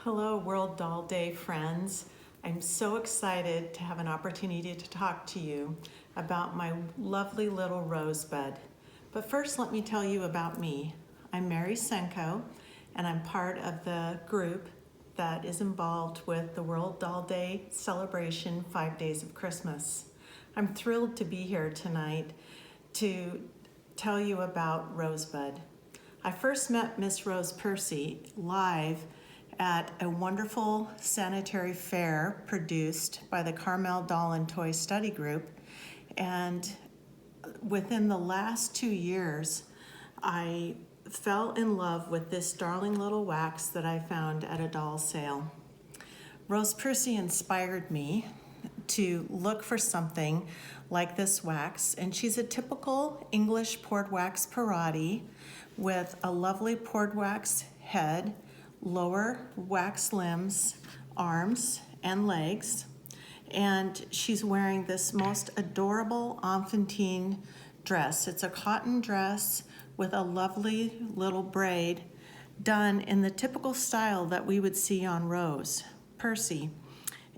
Hello, World Doll Day friends. I'm so excited to have an opportunity to talk to you about my lovely little Rosebud. But first, let me tell you about me. I'm Mary Senko, and I'm part of the group that is involved with the World Doll Day celebration, 5 days of Christmas. I'm thrilled to be here tonight to tell you about Rosebud. I first met Miss Rose Percy live at a wonderful sanitary fair produced by the Carmel Doll and Toy Study Group. And within the last 2 years, I fell in love with this darling little wax that I found at a doll sale. Rose Percy inspired me to look for something like this wax, and she's a typical English poured wax parati with a lovely poured wax head, lower wax limbs, arms, and legs. And she's wearing this most adorable enfantine dress. It's a cotton dress with a lovely little braid done in the typical style that we would see on Rose Percy.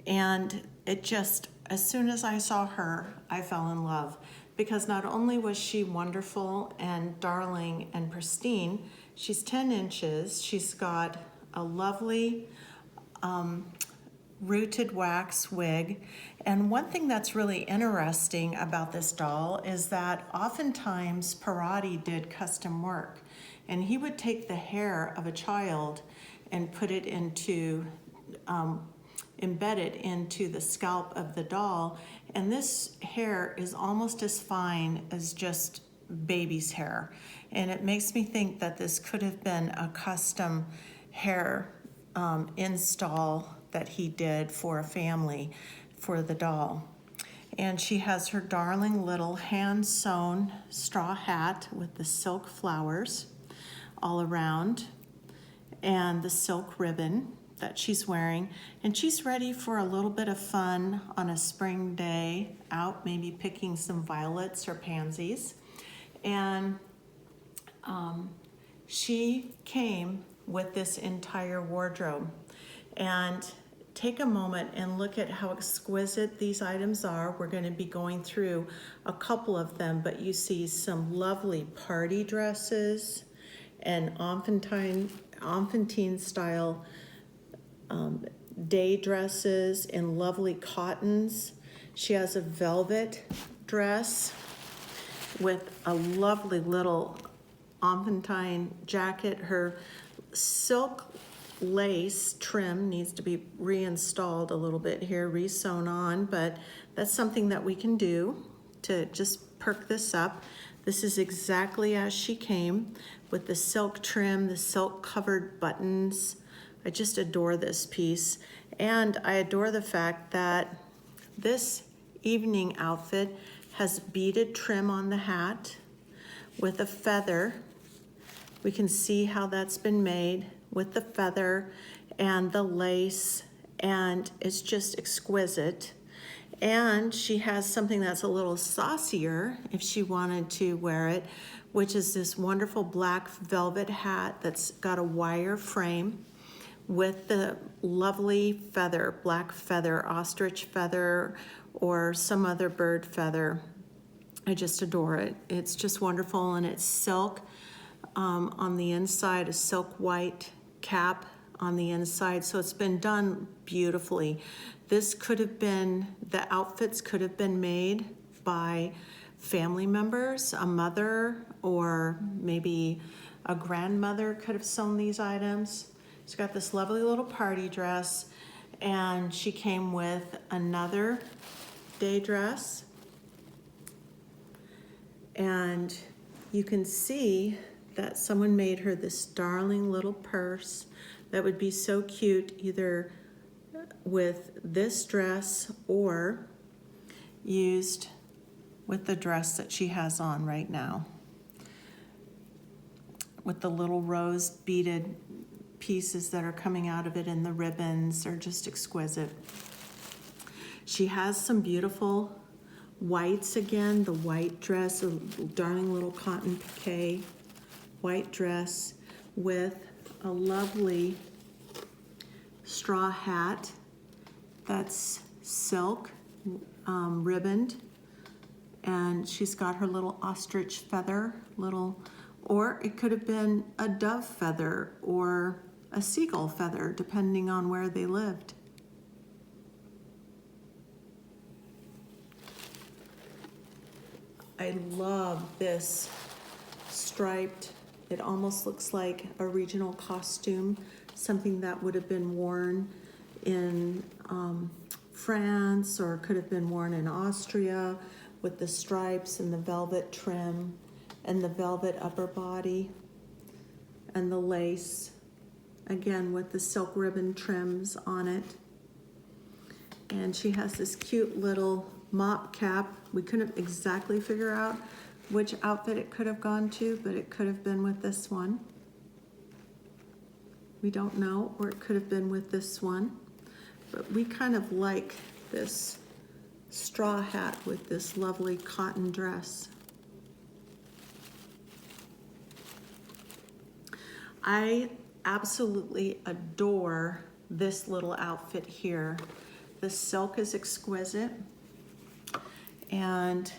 And it just, as soon as I saw her, I fell in love, because not only was she wonderful and darling and pristine, she's 10 inches, she's got a lovely rooted wax wig. And one thing that's really interesting about this doll is that oftentimes Parati did custom work, and he would take the hair of a child and put it into, embed it into the scalp of the doll. And this hair is almost as fine as just baby's hair. And it makes me think that this could have been a custom hair install that he did for a family for the doll. And she has her darling little hand-sewn straw hat with the silk flowers all around and the silk ribbon that she's wearing. And she's ready for a little bit of fun on a spring day out, maybe picking some violets or pansies. And she came with this entire wardrobe. And take a moment and look at how exquisite these items are. We're going to be going through a couple of them, but you see some lovely party dresses and enfantine style day dresses in lovely cottons. She has a velvet dress with a lovely little enfantine jacket. Her silk lace trim needs to be reinstalled a little bit here, re-sewn on, but that's something that we can do to just perk this up. This is exactly as she came, with the silk trim, the silk covered buttons. I just adore this piece, and I adore the fact that this evening outfit has beaded trim on the hat with a feather. We can see how that's been made with the feather and the lace, and it's just exquisite. And she has something that's a little saucier if she wanted to wear it, which is this wonderful black velvet hat that's got a wire frame with the lovely feather, black feather, ostrich feather, or some other bird feather. I just adore it. It's just wonderful, and it's silk on the inside, a silk white cap on the inside, so it's been done beautifully. This could have been, the outfits could have been made by family members, a mother, or maybe a grandmother could have sewn these items. She's got this lovely little party dress, and she came with another day dress. And you can see that someone made her this darling little purse that would be so cute either with this dress or used with the dress that she has on right now, with the little rose beaded pieces that are coming out of it, and the ribbons are just exquisite. She has some beautiful whites again, the white dress, a darling little cotton piqué white dress with a lovely straw hat that's silk, ribboned, and she's got her little ostrich feather, or it could have been a dove feather or a seagull feather, depending on where they lived. I love this striped, it almost looks like a regional costume, something that would have been worn in France, or could have been worn in Austria, with the stripes and the velvet trim and the velvet upper body and the lace, again with the silk ribbon trims on it. And she has this cute little mop cap. We couldn't exactly figure out which outfit it could have gone to, but it could have been with this one. We don't know, or it could have been with this one. But we kind of like this straw hat with this lovely cotton dress. I absolutely adore this little outfit here. The silk is exquisite, and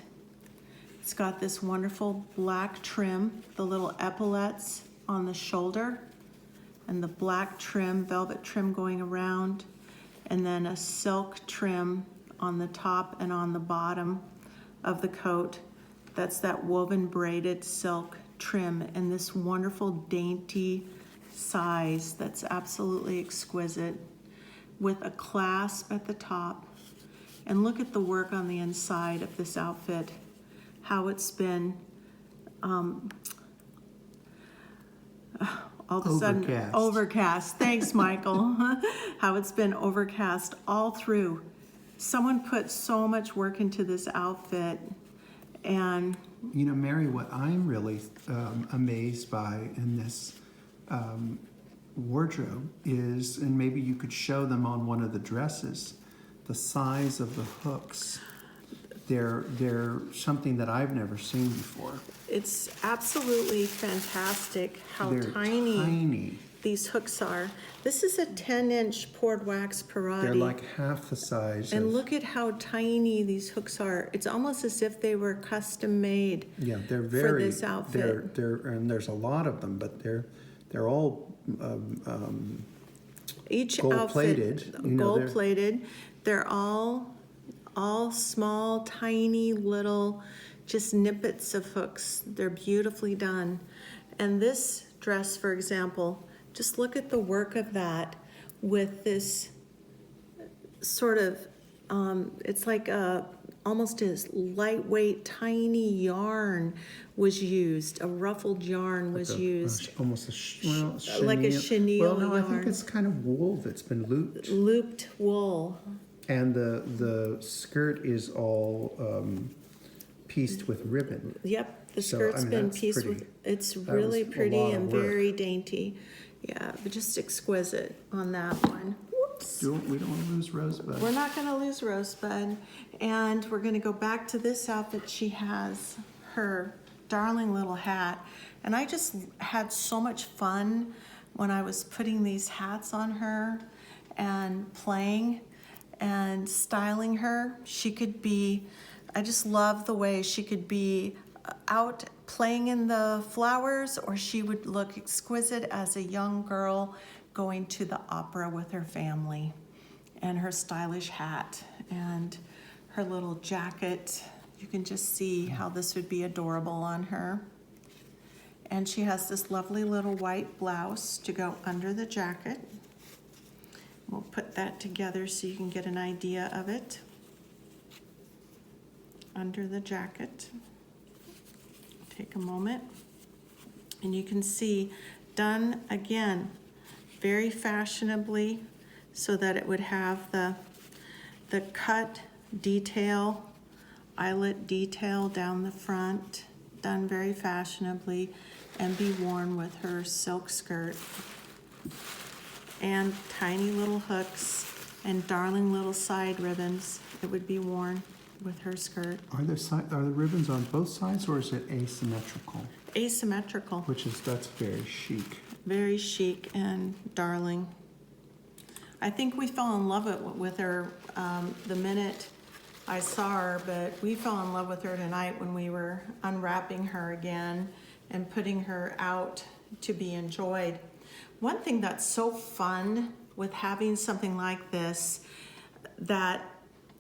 it's got this wonderful black trim, the little epaulets on the shoulder, and the black trim, velvet trim going around, and then a silk trim on the top and on the bottom of the coat. That's that woven braided silk trim in this wonderful dainty size that's absolutely exquisite, with a clasp at the top. And look at the work on the inside of this outfit, how it's been all of a sudden overcast. Thanks, Michael. How it's been overcast all through. Someone put so much work into this outfit. And you know, Mary, what I'm really amazed by in this wardrobe is, and maybe you could show them on one of the dresses, the size of the hooks. They're something that I've never seen before. It's absolutely fantastic how They're tiny these hooks are. This is a 10-inch poured wax parati. They're like half the size. And look at how tiny these hooks are. It's almost as if they were custom made. Yeah, they're for this outfit. They're and there's a lot of them, but they're all each gold-plated. outfit gold-plated. They're all small, tiny little, just nippets of hooks. They're beautifully done. And this dress, for example, just look at the work of that with this sort of, it's like almost as lightweight, tiny yarn was used. A ruffled yarn was used. Almost a chenille. Like a chenille Well, no, yarn. I think it's kind of wool that's been looped. Looped wool. And the skirt is all pieced with ribbon. Yep, the skirt's been pieced with, it's really pretty and very dainty. Yeah, but just exquisite on that one. Whoops. We don't want to lose Rosebud. We're not going to lose Rosebud. And we're going to go back to this outfit. She has her darling little hat. And I just had so much fun when I was putting these hats on her and playing and styling her. She could be, I just love the way she could be out playing in the flowers, or she would look exquisite as a young girl going to the opera with her family. And her stylish hat and her little jacket. You can just see how this would be adorable on her. And she has this lovely little white blouse to go under the jacket. We'll put that together so you can get an idea of it. Under the jacket. Take a moment. And you can see, done again, very fashionably, so that it would have the cut detail, eyelet detail down the front, done very fashionably, and be worn with her silk skirt. And tiny little hooks and darling little side ribbons that would be worn with her skirt. Are the ribbons on both sides, or is it asymmetrical? Asymmetrical. That's very chic. Very chic and darling. I think we fell in love with her the minute I saw her, but we fell in love with her tonight when we were unwrapping her again and putting her out to be enjoyed. One thing that's so fun with having something like this that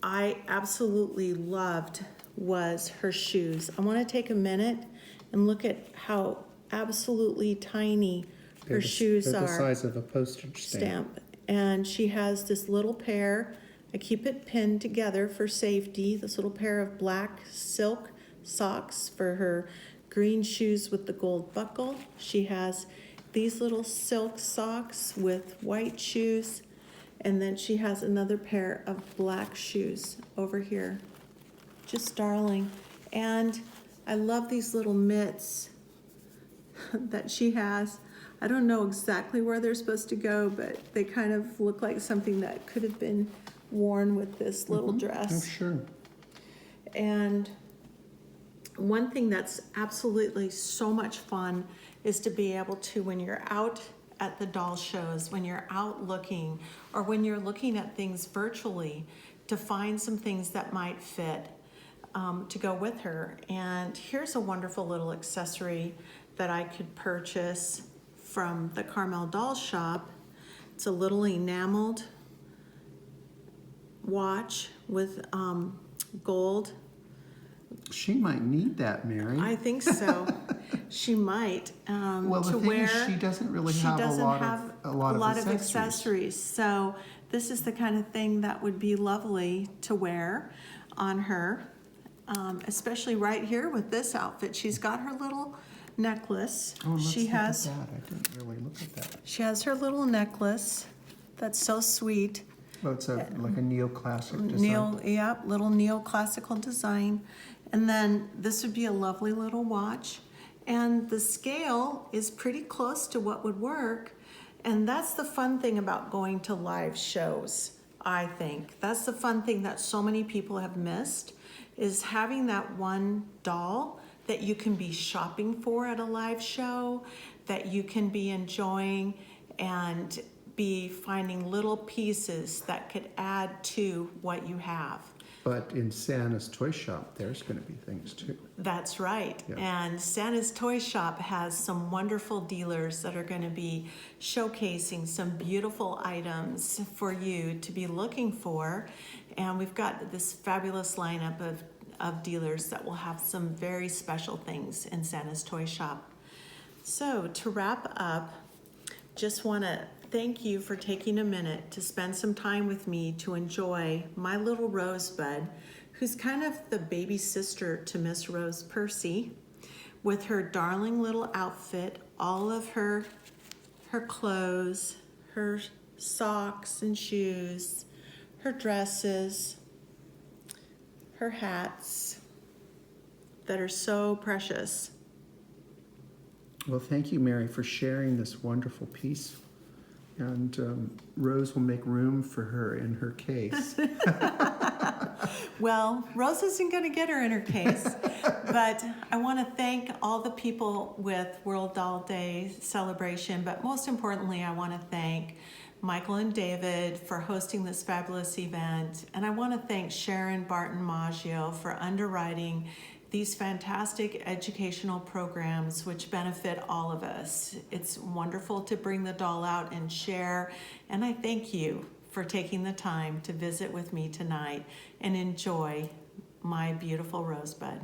I absolutely loved was her shoes. I want to take a minute and look at how absolutely tiny her shoes They're are. the size of a postage stamp. And she has this little pair, I keep it pinned together for safety, this little pair of black silk socks for her green shoes with the gold buckle. She has these little silk socks with white shoes, and then she has another pair of black shoes over here. Just darling. And I love these little mitts that she has. I don't know exactly where they're supposed to go, but they kind of look like something that could have been worn with this little dress. Oh, sure. And one thing that's absolutely so much fun is to be able to, when you're out at the doll shows, when you're out looking, or when you're looking at things virtually, to find some things that might fit to go with her. And here's a wonderful little accessory that I could purchase from the Carmel Doll Shop. It's a little enameled watch with gold. She might need that, Mary. I think so. She might Well, the to thing wear. is, she doesn't really have a lot of accessories. So this is the kind of thing that would be lovely to wear on her, especially right here with this outfit. She's got her little necklace. Oh, let's she look has. at that. I didn't really look at that. She has her little necklace. That's so sweet. Oh, it's like a neoclassic design. Little neoclassical design. And then this would be a lovely little watch. And the scale is pretty close to what would work. And that's the fun thing about going to live shows, I think. That's the fun thing that so many people have missed, is having that one doll that you can be shopping for at a live show, that you can be enjoying and be finding little pieces that could add to what you have. But in Santa's toy shop, there's going to be things too. That's right. Yeah. And Santa's Toy Shop has some wonderful dealers that are going to be showcasing some beautiful items for you to be looking for. And we've got this fabulous lineup of dealers that will have some very special things in Santa's Toy Shop. So to wrap up, just want to thank you for taking a minute to spend some time with me to enjoy my little Rosebud, who's kind of the baby sister to Miss Rose Percy, with her darling little outfit, all of her clothes, her socks and shoes, her dresses, her hats that are so precious. Well, thank you, Mary, for sharing this wonderful piece. And Rose will make room for her in her case. Well, Rose isn't going to get her in her case, but I want to thank all the people with World Doll Day celebration, but most importantly, I want to thank Michael and David for hosting this fabulous event, and I want to thank Sharon Barton Maggio for underwriting these fantastic educational programs which benefit all of us. It's wonderful to bring the doll out and share, and I thank you for taking the time to visit with me tonight and enjoy my beautiful Rosebud.